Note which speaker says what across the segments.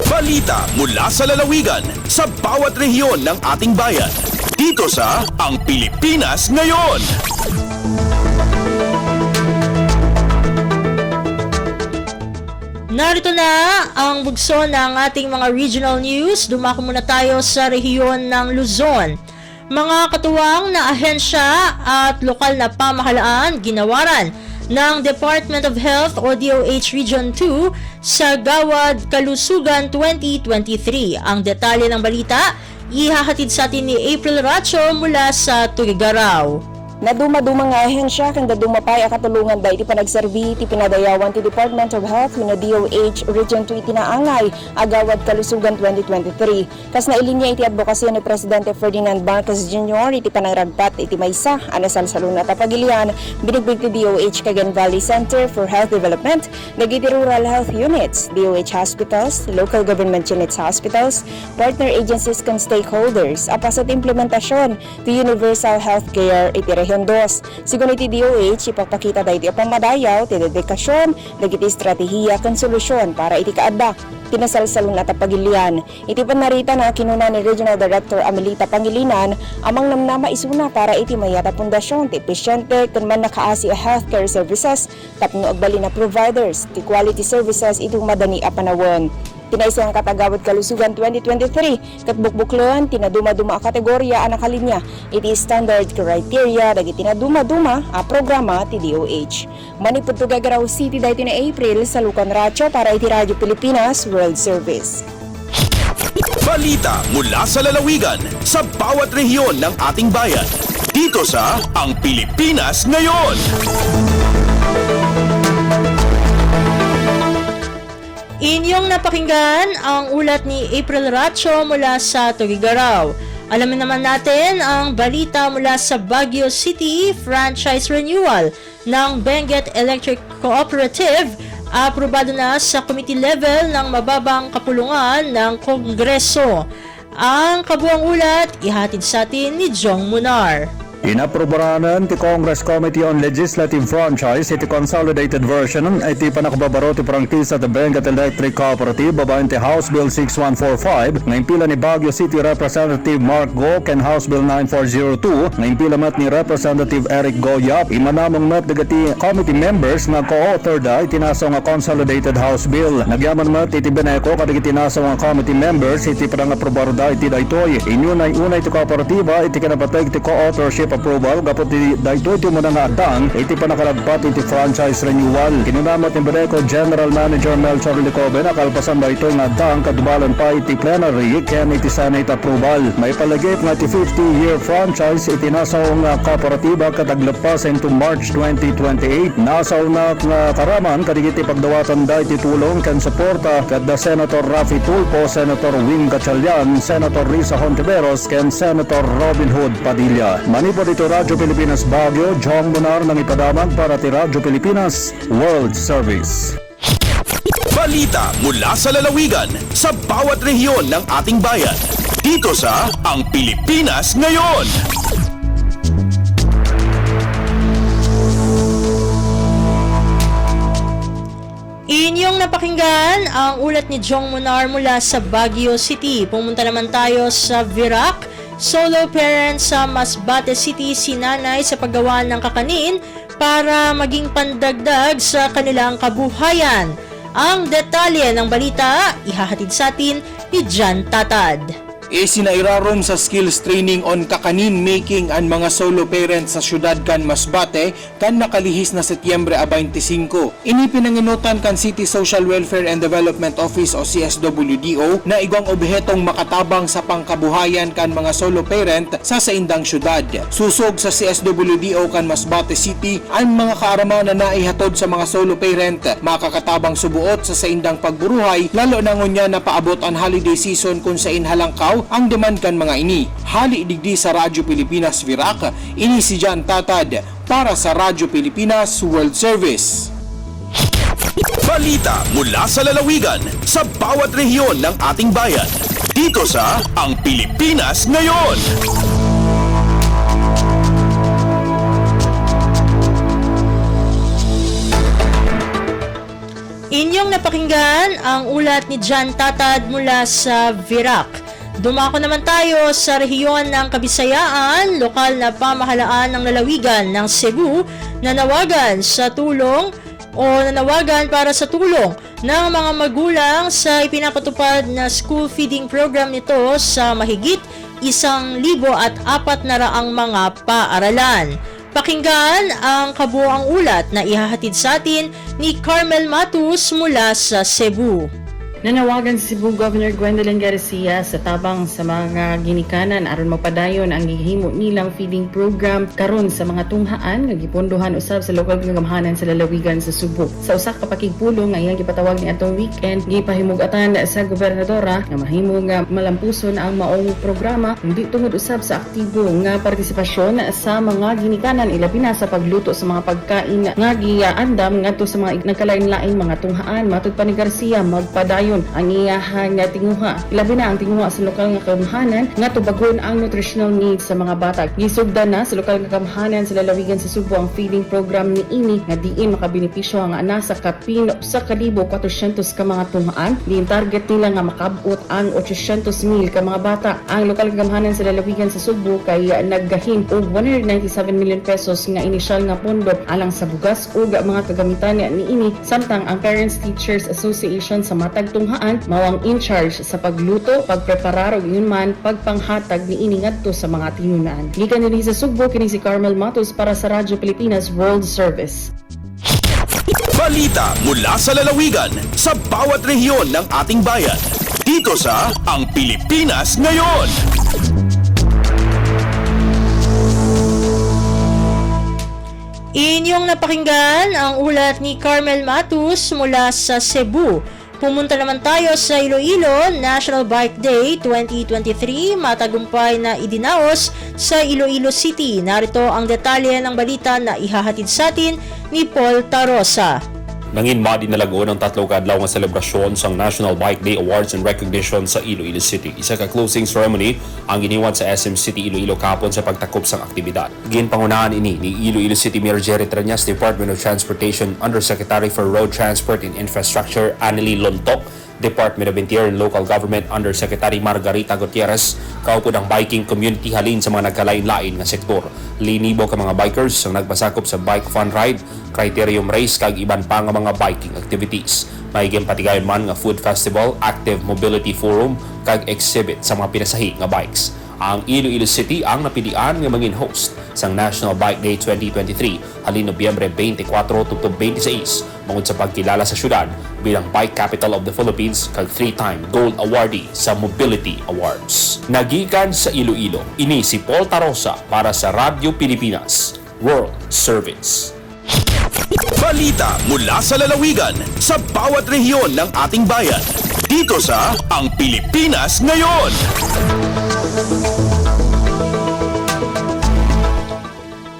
Speaker 1: Balita mula sa lalawigan sa bawat rehiyon ng ating bayan. Dito sa Ang Pilipinas Ngayon.
Speaker 2: Narito na ang bugso ng ating mga regional news. Dumako muna tayo sa rehiyon ng Luzon. Mga katuwang na ahensya at lokal na pamahalaan ginawaran ng Department of Health o DOH Region 2 sa Gawad Kalusugan 2023. Ang detalye ng balita ihahatid sa atin ni April Racho mula sa Tugigaraw.
Speaker 3: Naduma-duma nga ahensya kang dadumapay akatulungan da iti panagserbi iti pinadayawan ti Department of Health no DOH Region 2 iti naangay Agawad Kalusugan 2023. Kas nailinya iti advokasya ni Presidente Ferdinand Marcos Jr. iti panangragpat iti maysa anasal sa luna tapagilian binigbig ti DOH Cagayan Valley Center for Health Development dagiti rural health units, DOH hospitals, local government units hospitals, partner agencies kan stakeholders apas at implementasyon ti universal healthcare iti Region 2. Sigun iti DOH, ipapakita da iti pamadayaw, ti dedikasyon, dagiti estratehiya kan solusyon para iti kaadda. Tinasalsalon at pagilian. Iti panarita na kinuna ni Regional Director Amelita Pangilinan, amang namnama isuna para iti mayata pundasyon, ti epesyente, kan man nakaasi a healthcare services, tapno agbali na providers, ti quality services itong madani a panawon. Tinaisa ang Katagawad Kalusugan 2023, katbukbukloan, tinaduma-duma a kategorya ang nakalinya, iti standard criteria, dagiti tinaduma-duma a programa ti DOH. Manipod to Gagaraw City dahiti na April sa Lucan Racho para iti Radyo Pilipinas World Service.
Speaker 1: Balita mula sa lalawigan sa bawat rehiyon ng ating bayan. Dito sa Ang Pilipinas Ngayon.
Speaker 2: Inyong napakinggan ang ulat ni April Racho mula sa Tugigaraw. Alamin naman natin ang balita mula sa Baguio City franchise renewal ng Benguet Electric Cooperative. Aprobado na sa committee level ng mababang kapulungan ng Kongreso. Ang kabuang ulat ihatid sa atin ni Jong Munar.
Speaker 4: Inaprobaran ti Congress Committee on Legislative Franchise iti consolidated version iti panakababaro ti prangkisa ti Benguet Electric Cooperative babaen ti House Bill 6145 na impila ni Baguio City Representative Mark Go ken House Bill 9402 na impila mat ni Representative Eric Goyap imanamong mat dagiti committee members nga co-author da iti nasaw nga consolidated House Bill nagyaman mat iti beneko kadagiti nasaw nga committee members iti panangaprobaro da iti daytoy inyunay unay ti kooperatiba iti kinapateg ti co-authorship approval gapot ti daytoy ti muna nga adang iti panakalagpat iti franchise renewal kinunamot ni Bereco General Manager Melchor Licobe na kalpasan daytoy nga adang kadubalan pa iti plenary ken iti Senate approval may palagip nga ti 50-year franchise iti nasaw nga kooperatiba kataglapas into March 2028 nasaw na nga karaman kadigiti pagdawatan da iti tulong ken suporta kadda Senator Rafi Tulfo, Senator Wing Gatchalian, Senator Risa Hontiveros ken Senator Robin Hood Padilla. Manipod ito Radyo Pilipinas Baguio, Jong Munar ng ipadamag para ti Radyo Pilipinas World Service.
Speaker 1: Balita mula sa lalawigan sa bawat rehiyon ng ating bayan. Dito sa Ang Pilipinas Ngayon.
Speaker 2: Inyong napakinggan ang ulat ni Jong Munar mula sa Baguio City. Pumunta naman tayo sa Virac. Solo parent sa Masbate City sinanay sa paggawa ng kakanin para maging pandagdag sa kanilang kabuhayan. Ang detalye ng balita ihahatid sa atin ni Jan Tatad.
Speaker 5: Isinairarom sa skills training on kakanin making ang mga solo parents sa syudad kan Masbate kan nakalihis na Setyembre 25. Inipinanginutan kan City Social Welfare and Development Office o CSWDO na igwang obhetong makatabang sa pangkabuhayan kan mga solo parent sa saindang syudad. Susog sa CSWDO kan Masbate City ang mga kaarama na naihatod sa mga solo parent makakatabang subuot sa saindang pagburuhay lalo na ngunya na paabot ang holiday season kung sa inhalangkaw ang demand kan mga ini. Hali digdi sa Radyo Pilipinas Virac, ini si Jan Tatad para sa Radyo Pilipinas World Service.
Speaker 1: Balita mula sa lalawigan sa bawat rehiyon ng ating bayan. Dito sa Ang Pilipinas Ngayon.
Speaker 2: Inyong napakinggan ang ulat ni John Tatad mula sa Virac. Dumako naman tayo sa rehiyon ng Kabisayaan, lokal na pamahalaan ng lalawigan ng Cebu na nanawagan para sa tulong ng mga magulang sa ipinapatupad na school feeding program nito sa mahigit 1,400 mga paaralan. Pakinggan ang kabuoang ulat na ihahatid sa atin ni Carmel Matus mula sa Cebu.
Speaker 6: Nanawagan si Cebu Governor Gwendolyn Garcia sa tabang sa mga ginikanan aron mapadayon ang gihimo nilang feeding program karon sa mga tunghaan nga gipondohan usab sa lokal nga gamhanan sa lalawigan sa Cebu. Sa usa ka pakigpulong nga iyang gipatawag ni atong weekend, gipahimug-atan sa gobernadora nga mahimo nga malampuson ang maong programa hindi tungod usab sa aktibo nga partisipasyon sa mga ginikanan ilabi na sa pagluto sa mga pagkain nga giandam ngadto sa mga nagkalain-laing mga tunghaan. Matud pa ni Garcia, magpadayon ang iyahang tinguha. Ilabi na ang tinguha sa lokal nga kamhanan nga tubagon ang nutritional needs sa mga bata. Gisugdan na sa lokal nga kamhanan sa lalawigan sa Cebu ang feeding program ni ini nga diin makabenepisyo ang ana sa kapin sa 1,400 ka mga tunghaan. Diin target nila nga makabot ang 800,000 ka mga bata. Ang lokal nga kamhanan sa lalawigan sa Cebu kay naggahin og 197 million pesos nga inisyal nga pondo alang sa bugas ug mga kagamitan ni ini, samtang ang Parents Teachers Association sa matag tunghaan mawang in charge sa pagluto, pagpreparar ug yun man pagpanghatag ni ini ngadto sa mga tinunan. Gikan dinhi sa Sugbo, kini si Carmel Matos para sa Radyo Pilipinas World Service.
Speaker 1: Balita mula sa lalawigan sa bawat rehiyon ng ating bayan. Dito sa Ang Pilipinas Ngayon.
Speaker 2: Inyong napakinggan ang ulat ni Carmel Matus mula sa Cebu. Pumunta naman tayo sa Iloilo National Bike Day 2023, matagumpay na idinaos sa Iloilo City. Narito ang detalye ng balita na ihahatid sa atin ni Paul Tarosa.
Speaker 7: Nanginbadi na lagon ang 3 kaadlaw nga selebrasyon sa National Bike Day Awards and Recognition sa Iloilo City. Isa ka closing ceremony ang giniwan sa SM City Iloilo kahapon sa pagtakop sang aktibidad. Ginpangunahan ini ni Iloilo City Mayor Jerry Triñas, Department of Transportation Undersecretary for Road Transport and Infrastructure Anneli Lontok, Department of Interior and Local Government Undersecretary Margarita Gutierrez, kaupod ang biking community halin sa mga nagkalain-lain nga sektor. Linibo ka mga bikers ang nagpasakop sa bike fun ride, criterium race kag iban pa nga mga biking activities. Mahiging patigayon man nga food festival, active mobility forum kag exhibit sa mga pinasahi nga bikes. Ang Iloilo City ang napilian nga mangin host sa National Bike Day 2023 halin Nobyembre 24 tungtong 26 mangod sa pagkilala sa syudad bilang Bike Capital of the Philippines kag 3-time gold awardee sa Mobility Awards. Nagikan sa Iloilo, ini si Paul Tarosa para sa Radyo Pilipinas World Service.
Speaker 1: Balita mula sa lalawigan sa bawat rehiyon ng ating bayan. Dito sa Ang Pilipinas Ngayon.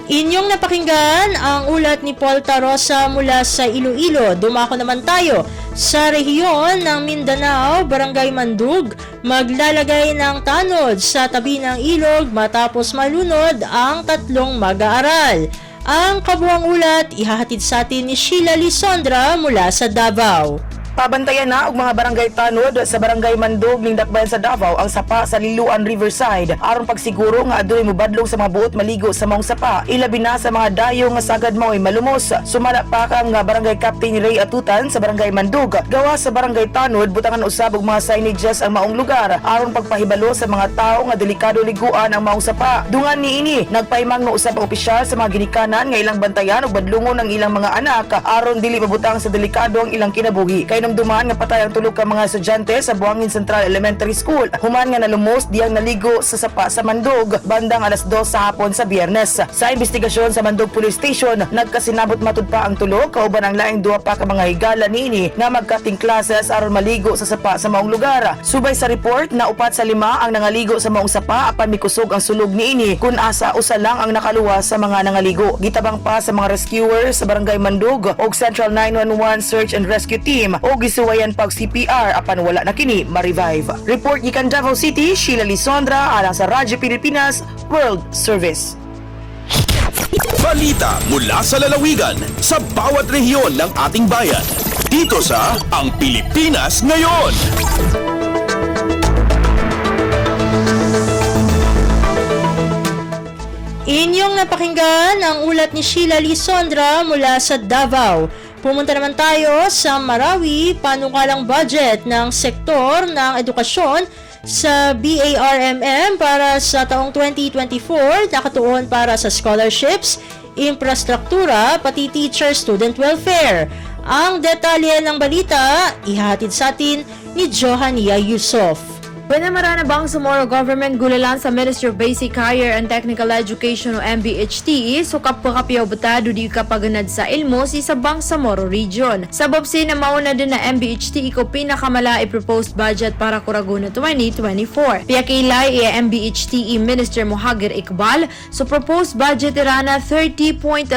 Speaker 2: Inyong napakinggan ang ulat ni Paul Tarosa mula sa Iloilo. Dumako naman tayo sa rehiyon ng Mindanao, Barangay Mandug. Maglalagay ng tanod sa tabi ng ilog matapos malunod ang 3 mag-aaral. Ang kabuang ulat ihahatid sa atin ni Sheila Lisondra mula sa Davao.
Speaker 8: Pabantayan na og mga barangay tanod sa Barangay Mandog ning dakbayan sa Davao ang sapa sa Liloan Riverside aron pagsiguro nga adunay mobadlong sa mga buot maligo sa maong sapa, ilabi na sa mga dayo nga sagad mao'y malumos. Sumala pa kang Barangay Captain Ray Atutan sa Barangay Mandog. Gawa sa Barangay Tanod butangan usab og mga signages ang maong lugar aron pagpahibalo sa mga tawo nga delikado liguan ang maong sapa. Dungan niini nagpahimang no usab ang opisyal sa mga ginikanan nga ilang bantayan og badlungon ang ilang mga anak aron dili mabutang sa delikado ang ilang kinabuhi. Kay duman nga patay ang 3 ka mga estudyante sa Buangin Central Elementary School. Human nga nalumos diyang naligo sa sapa sa Mandog bandang alas 2 sa hapon sa Biyernes. Sa investigasyon sa Mandog Police Station, nagkasinabot matud pa ang 3 kauban ang laing 2 pa ka mga higala niini nga magkating classes aron maligo sa sapa sa maong lugar. Subay sa report na 4 sa 5 ang nangaligo sa maong sapa apan mikusog ang sulog niini kun asa usa lang ang nakaluwas sa mga nangaligo. Gitabang pa sa mga rescuers sa Barangay Mandog og Central 911 Search and Rescue Team o gisuwayan pag CPR apan wala na kini ma-revive. Report gikan Davao City, Sheila Lisondra alang sa Radyo Pilipinas World Service.
Speaker 1: Balita mula sa lalawigan sa bawat rehiyon ng ating bayan. Dito sa Ang Pilipinas Ngayon.
Speaker 2: Inyong napakinggan ang ulat ni Sheila Lisondra mula sa Davao. Pumunta naman tayo sa Marawi, panukalang budget ng sektor ng edukasyon sa BARMM para sa taong 2024, nakatuon para sa scholarships, infrastruktura, pati teacher-student welfare. Ang detalye ng balita, ihatid sa atin ni Johania Yusof.
Speaker 9: Pinamara na Bangsamoro Government gulalan sa Ministry of Basic Higher and Technical Education o MBHT so kapakapiyaw butado di kapaganad sa ilmo si sa Bangsamoro Region. Sabab na mauna din na MBHT iko pinakamala i-proposed budget para Kuraguna 2024. Piyakilay MBHT Minister Mohagir Iqbal so proposed budget irana 30.321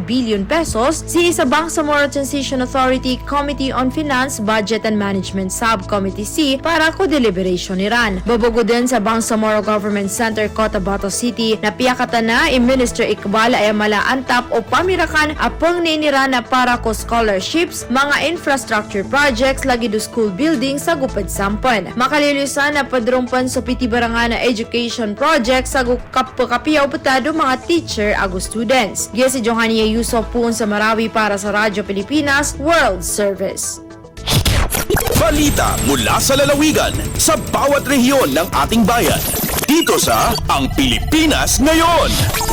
Speaker 9: billion pesos si sa Bangsamoro Transition Authority Committee on Finance, Budget and Management Subcommittee C para deliberation ni Ran. Babugo din sa Bangsamoro Government Center, Cotabato City na piyakatan na Minister Iqbal ay malaantap o pamirakan apang ninirana para ko scholarships, mga infrastructure projects lagi do school building sa Gupad Sampan. Makalilusan na padrumpan sa pitibarangan na education projects sa kapakapiyaw patado mga teacher ago students. Giya si Johania Yusof Pun sa Marawi para sa Radyo Pilipinas World Service.
Speaker 1: Balita mula sa lalawigan sa bawat rehiyon ng ating bayan. Dito sa Ang Pilipinas Ngayon.